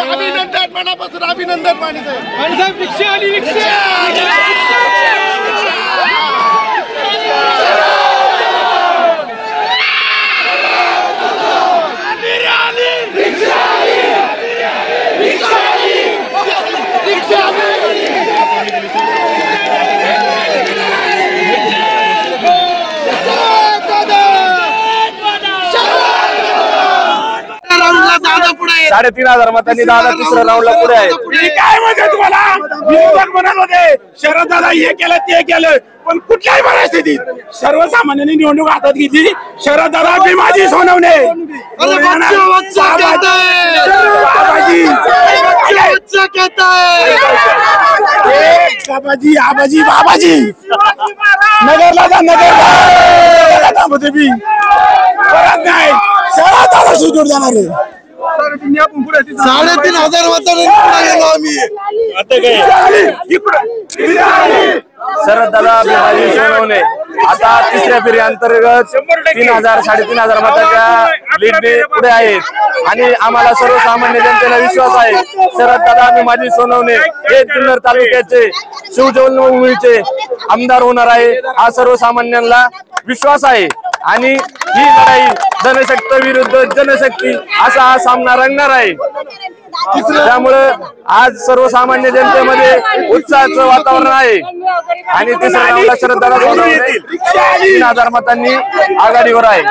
अभिनंदन मनापासून अभिनंदन वाणी साहेब रिक्षा आली रिक्षा साढ़े 3,000 मतांनी दादा तिसऱ्या राऊंडला पुढे आहे। काय म्हणजे तुम्हाला विरोधक म्हणत होते शरद दादा हे केलं ते केलं पण कुठल्याही परिस्थितीत सर्वसामान्यांनी निवडणूक हातात घेतली। शरद दादा भीमाजी सोनवणे बाबाजी आबाजी बाबाजी नगरला जा नगरला थांबते मी परत नाही शरद दादा सुदूर जाणार आहे। 3,500 मतांनी गेलो आम्ही। शरद दादा भीमाजी सोनवणे आता तिसऱ्या फेरी अंतर्गत 3,000 3,500 मताच्या लीडने पुढे आहेत आणि आम्हाला सर्वसामान्य जनतेला विश्वास आहे शरद दादा भीमाजी सोनवणे हे जुन्नर तालुक्याचे शिवजन्मभूमीचे आमदार होणार आहे हा सर्वसामान्यांना विश्वास आहे आणि ही लढाई जनशक्ती विरुद्ध जनशक्ती असा हा सामना रंगणार आहे। त्यामुळे आज सर्वसामान्य जनतेमध्ये उत्साहाचं वातावरण आहे आणि तिसऱ्या राऊंडला शरद दादा सोनवणे 3,000 मतांनी आघाडीवर आहे।